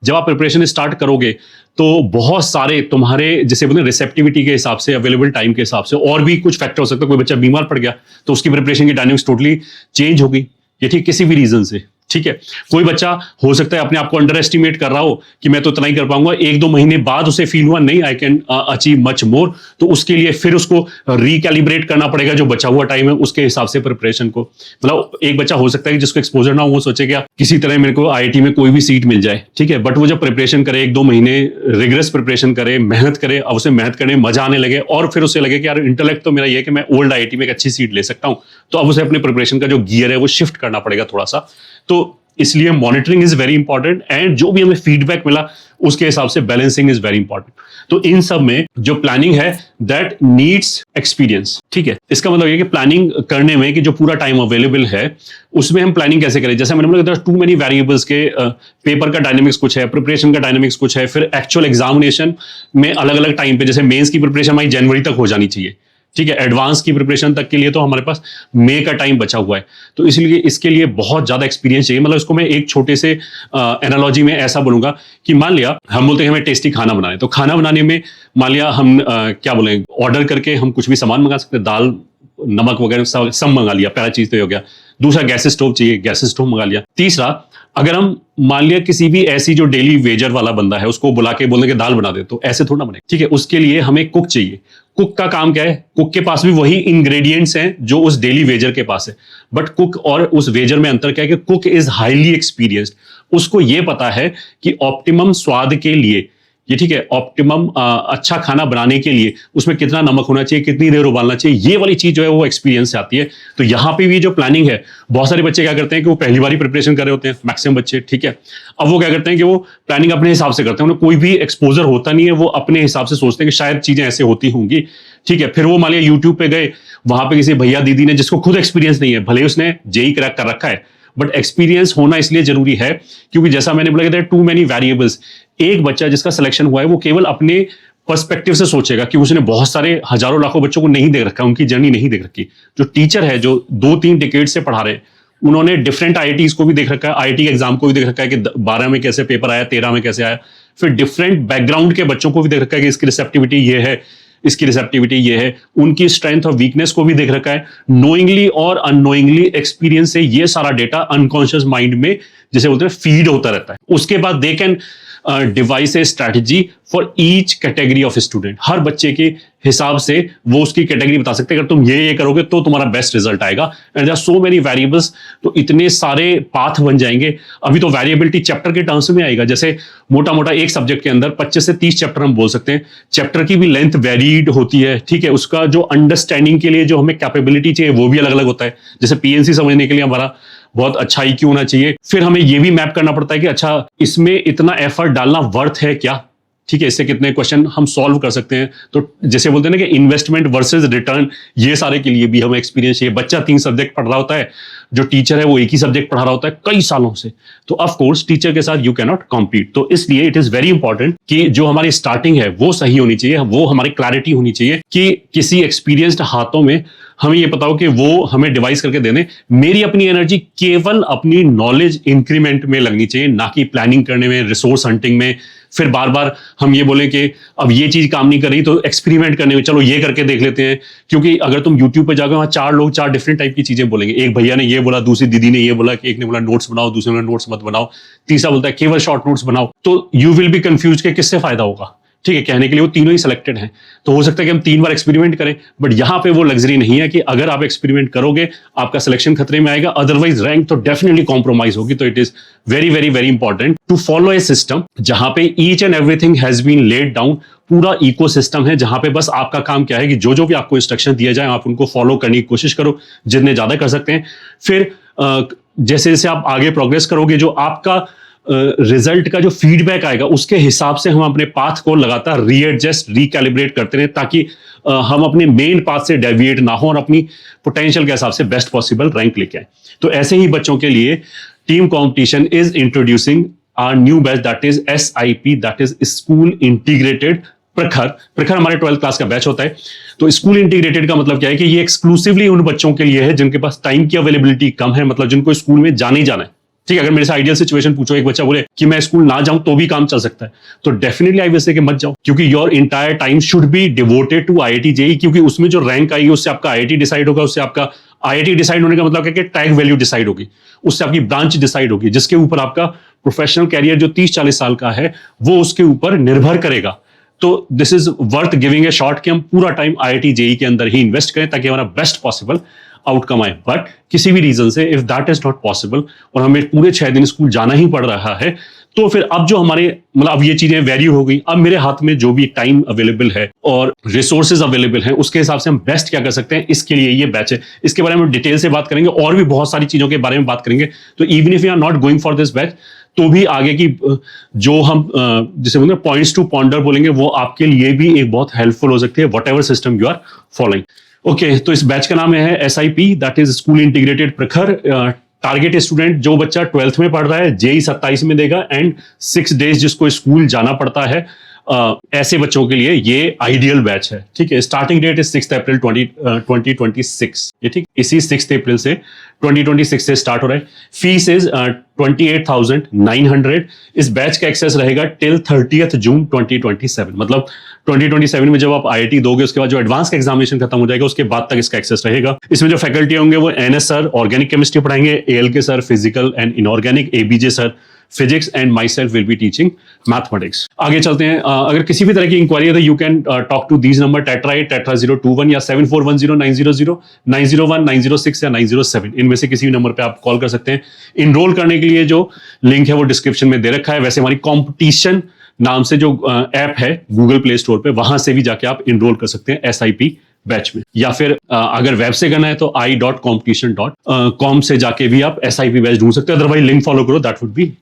जब आप preparation start करोगे तो बहुत सारे तुम्हारे जैसे बोलते रिसेप्टिविटी के हिसाब से, अवेलेबल टाइम के हिसाब से और भी कुछ फैक्टर हो सकता है। कोई बच्चा बीमार पड़ गया तो उसकी प्रिपरेशन की डायनेमिक्स टोटली चेंज हो गई, ये ठीक किसी भी रीजन से, ठीक है। कोई बच्चा हो सकता है अपने आप को अंडर एस्टिमेट कर रहा हो कि मैं तो इतना ही कर पाऊंगा, 1-2 महीने बाद उसे फील हुआ नहीं I can achieve much more, तो उसके लिए फिर उसको रिकैलिब्रेट करना पड़ेगा जो बचा हुआ टाइम है उसके हिसाब से प्रिपरेशन को। मतलब एक बच्चा हो सकता है कि जिसको एक्सपोजर ना हो, वो सोचे क्या किसी तरह मेरे को आईआईटी में कोई भी सीट मिल जाए, ठीक है, बट वो जब प्रिपरेशन करे 1-2 महीने रिग्रेस प्रिपरेशन करे, मेहनत करे, अब उसे मेहनत करने में मजा आने लगे और फिर उसे लगे कि यार इंटेलेक्ट तो मेरा ये है कि मैं ओल्ड आईआईटी में एक अच्छी सीट ले सकता हूं, तो अब उसे अपने प्रिपरेशन का जो गियर है वो शिफ्ट करना पड़ेगा थोड़ा सा। तो इसलिए monitoring is very important and जो भी हमें फीडबैक मिला उसके हिसाब से बैलेंसिंग इज वेरी इंपॉर्टेंट। तो इन सब में जो प्लानिंग है दैट नीड्स एक्सपीरियंस, ठीक है। इसका मतलब ये कि प्लानिंग करने में कि जो पूरा टाइम अवेलेबल है उसमें हम प्लानिंग कैसे करें। जैसे मैंने बोला टू मेनी वेरिएबल्स के पेपर का डायनेमिक्स कुछ है, प्रिपरेशन का डायनेमिक्स कुछ है, फिर एक्चुअल एग्जामिनेशन में अलग अलग टाइम पे, जैसे मेंस की प्रिपरेशन हमारी जनवरी तक हो जानी चाहिए, ठीक है, एडवांस की प्रिपरेशन तक के लिए तो हमारे पास मई का टाइम बचा हुआ है। तो इसलिए इसके लिए बहुत ज्यादा एक्सपीरियंस चाहिए। मतलब इसको मैं एक छोटे से एनालॉजी में ऐसा बोलूंगा कि मान लिया हम बोलते हैं हमें टेस्टी खाना बनाना है, तो खाना बनाने में मान लिया हम क्या बोले ऑर्डर करके हम कुछ भी सामान मंगा सकते हैं, दाल नमक वगैरह सब मंगा लिया, पहला चीज तो ये हो गया। दूसरा गैस स्टोव चाहिए, गैस स्टोव मंगा लिया। तीसरा अगर हम मान लिया किसी भी ऐसी जो डेली वेजर वाला बंदा है उसको बुला के बोलने के दाल बना दे, तो ऐसे थोड़ा बने, ठीक है। उसके लिए हमें कुक चाहिए। कुक का काम क्या है, कुक के पास भी वही इंग्रेडिएंट्स हैं जो उस डेली वेजर के पास है, बट कुक और उस वेजर में अंतर क्या है कि कुक इज हाईली एक्सपीरियंस्ड। उसको यह पता है कि ऑप्टिमम स्वाद के लिए ये, ठीक है, ऑप्टिमम अच्छा खाना बनाने के लिए उसमें कितना नमक होना चाहिए, कितनी देर उबालना चाहिए, ये वाली चीज जो है वो एक्सपीरियंस से आती है। तो यहां पे भी जो प्लानिंग है, बहुत सारे बच्चे क्या करते हैं कि वो पहली बार ही प्रिपरेशन कर रहे होते हैं, मैक्सिमम बच्चे, ठीक है। अब वो क्या करते हैं कि वो प्लानिंग अपने हिसाब से करते हैं, उन्हें कोई भी एक्सपोजर होता नहीं है, वो अपने हिसाब से सोचते हैं कि शायद चीजें ऐसे होती होंगी, ठीक है। फिर वो मान लिया यूट्यूब पे गए, वहां पे किसी भैया दीदी ने जिसको खुद एक्सपीरियंस नहीं है, भले उसने जेई क्रैक कर रखा है, बट एक्सपीरियंस होना इसलिए जरूरी है क्योंकि जैसा मैंने बोला कि टू मेनी वेरिएबल्स। एक बच्चा जिसका सिलेक्शन हुआ है वो केवल अपने पर्सपेक्टिव से सोचेगा कि उसने बहुत सारे हजारों लाखों बच्चों को नहीं देख रखा, उनकी जर्नी नहीं देख रखी। जो टीचर है जो 2-3 डिकेड से पढ़ा रहे हैं उन्होंने डिफरेंट आईआईटीज को भी देख रखा है, आईआईटी के एग्जाम को भी देख रखा है कि 12 में कैसे पेपर आया, 13 में कैसे आया। फिर डिफरेंट बैकग्राउंड के बच्चों को भी देख रखा है कि इसकी रिसेप्टिविटी ये है, इसकी रिसेप्टिविटी ये है, उनकी स्ट्रेंथ और वीकनेस को भी देख रखा है। नोइंगली और अननोइंगली एक्सपीरियंस से ये सारा डेटा अनकॉन्शियस माइंड में जैसे बोलते हैं फीड होता रहता है। उसके बाद they can devise a strategy for each category of student. हर बच्चे के हिसाब से वो उसकी कैटेगरी बता सकते हैं, अगर तुम ये करोगे तो तुम्हारा बेस्ट रिजल्ट आएगा। And there are so many variables, तो इतने सारे पाथ बन जाएंगे। अभी तो वेरिएबिलिटी चैप्टर के टर्म्स में आएगा, जैसे मोटा मोटा एक सब्जेक्ट के अंदर 25 से 30 चैप्टर हम बोल सकते हैं। चैप्टर की भी लेंथ वेरीड होती है, ठीक है। उसका जो अंडरस्टैंडिंग के लिए जो हमें कैपेबिलिटी चाहिए वो भी अलग अलग होता है। जैसे पीएनसी समझने के लिए हमारा बहुत अच्छा IQ होना चाहिए। फिर हमें यह भी मैप करना पड़ता है कि अच्छा इसमें इतना एफर्ट डालना वर्थ है क्या, ठीक है, इससे कितने क्वेश्चन हम सॉल्व कर सकते हैं। तो जैसे बोलते हैं ना कि इन्वेस्टमेंट वर्सेस रिटर्न, ये सारे के लिए भी हमें एक्सपीरियंस चाहिए। बच्चा 3 सब्जेक्ट पढ़ रहा होता है, जो टीचर है वो एक ही सब्जेक्ट पढ़ा रहा होता है कई सालों से, तो ऑफ कोर्स टीचर के साथ यू कैन नॉट कॉम्पीट। तो इसलिए इट इज वेरी इंपॉर्टेंट कि जो हमारी स्टार्टिंग है वो सही होनी चाहिए, वो हमारी क्लैरिटी होनी चाहिए कि किसी एक्सपीरियंस्ड हाथों में हमें ये पता हो कि वो हमें डिवाइस करके देने। मेरी अपनी एनर्जी केवल अपनी नॉलेज इंक्रीमेंट में लगनी चाहिए, ना कि प्लानिंग करने में, रिसोर्स हंटिंग में। फिर बार बार हम ये बोलें कि अब ये चीज काम नहीं कर रही तो एक्सपेरिमेंट करने में चलो ये करके देख लेते हैं। क्योंकि अगर तुम यूट्यूब पे जाओगे वहां 4 लोग 4 डिफरेंट टाइप की चीजें बोलेंगे। एक भैया ने ये बोला, दूसरी दीदी ने ये बोला, कि एक ने बोला नोट्स बनाओ, दूसरे ने नोट्स मत बनाओ, तीसरा बोलता है केवल शॉर्ट नोट्स बनाओ। तो यू विल बी कंफ्यूज कि किससे फायदा होगा, ठीक है। कहने के लिए वो तीनों ही सिलेक्टेड हैं, तो हो सकता है कि हम 3 बार एक्सपेरिमेंट करें, बट यहां पे वो लग्जरी नहीं है कि अगर आप एक्सपेरिमेंट करोगे आपका सिलेक्शन खतरे में आएगा, अदरवाइज रैंक तो डेफिनेटली कॉम्प्रोमाइज होगी। तो it is very very very important to follow a system जहां पे each and everything has been laid down. पूरा इकोसिस्टम है जहां पे बस आपका काम क्या है कि जो जो भी आपको इंस्ट्रक्शन दिया जाए आप उनको फॉलो करने की कोशिश करो, जितने ज्यादा कर सकते हैं। फिर जैसे जैसे आप आगे प्रोग्रेस करोगे, जो आपका रिजल्ट का जो फीडबैक आएगा उसके हिसाब से हम अपने पाथ को लगातार रीएडजस्ट, रिकैलिब्रेट करते रहे, ताकि हम अपने मेन पाथ से डेविएट ना हो और अपनी पोटेंशियल के हिसाब से बेस्ट पॉसिबल रैंक लेके आए। तो ऐसे ही बच्चों के लिए team competition is introducing our new batch, that is SIP, that is school integrated Prakhar. Prakhar हमारे 12th क्लास का बैच होता है। तो स्कूल इंटीग्रेटेड का मतलब क्या है कि ये एक्सक्लूसिवली उन बच्चों के लिए है जिनके पास टाइम की अवेलेबिलिटी कम है, मतलब जिनको स्कूल में जाना ही जाना है, ठीक है, अगर मेरे से आइडियल सिचुएशन पूछो, एक बच्चा बोले कि मैं स्कूल ना जाऊं तो भी काम चल सकता है, तो डेफिनेटली आई विल से कि मत जाओ, क्योंकि your entire time should be devoted to IIT JEE, क्योंकि उसमें जो रैंक आएगी उससे आपका आईआईटी डिसाइड होगा, उससे आपका आईआईटी डिसाइड होने का मतलब क्या कि टैग वैल्यू डिसाइड होगी, उससे आपकी ब्रांच डिसाइड होगी, जिसके ऊपर आपका प्रोफेशनल कैरियर जो 30-40 साल का है वो उसके ऊपर निर्भर करेगा। तो this is worth giving a shot कि हम पूरा टाइम आईआईटी जेईई के अंदर ही इन्वेस्ट करें ताकि हमारा बेस्ट पॉसिबल आउटकम आए। बट किसी भी रीजन से if that is not possible और हमें पूरे 6 दिन स्कूल जाना ही पड़ रहा है, तो फिर अब जो हमारे मतलब अब ये चीजें वैरी हो गई, अब मेरे हाथ में जो भी टाइम अवेलेबल है और रिसोर्सेज अवेलेबल हैं उसके हिसाब से हम बेस्ट क्या कर सकते हैं, इसके लिए ये बैच है। इसके बारे में डिटेल से बात करेंगे और भी बहुत सारी चीजों के बारे में बात करेंगे। तो even if you are not going for this batch, तो भी आगे की जो हम जिसे बोलते हैं पॉइंट्स टू पॉन्डर बोलेंगे, वो आपके लिए भी एक बहुत हेल्पफुल हो सकती है, whatever system you are following. Okay, तो इस बैच का नाम है SIP, that is school integrated Prakhar. Target student जो बच्चा 12th में पढ़ रहा है, जेईई 27 में देगा, एंड 6 डेज जिसको स्कूल जाना पड़ता है, ऐसे बच्चों के लिए ये आइडियल बैच है। ठीक है, स्टार्टिंग डेट इज 6 अप्रैल 2026, ये ठीक इसी 6 अप्रैल से 2026 से स्टार्ट हो रहा है। Fees is 28,900। इस बैच का एक्सेस रहेगा टिल 30th जून 2027, मतलब 2027 में जब आप आईआईटी दोगे उसके बाद जो एडवांस का एग्जामिनेशन खत्म हो जाएगा उसके बाद तक इसका एक्सेस रहेगा। इसमें जो फैकल्टी होंगे वो NS सर ऑर्गेनिक केमिस्ट्री पढ़ाएंगे, ALK sir physical and inorganic, ABJ sir physics, and my self will be teaching mathematics. आगे चलते हैं। अगर किसी भी तरह की इंक्वायरी है तो you can talk to these number tetra021 या 7410900901 906 या 907, इनमें से किसी भी नंबर पे आप कॉल कर सकते हैं। इनरोल करने के लिए जो लिंक है वो डिस्क्रिप्शन में दे रखा है। वैसे हमारी कॉम्पिटिशन नाम से जो ऐप है गूगल प्ले स्टोर पे, वहां से भी जाके आप इनरोल कर सकते हैं SIP बैच में, या फिर अगर वेब से करना है तो i.competition.com से जाके भी आप SIP बैच ढूंढ सकते हैं। अदरवाइज लिंक फॉलो करो, दैट वुड बी गुड।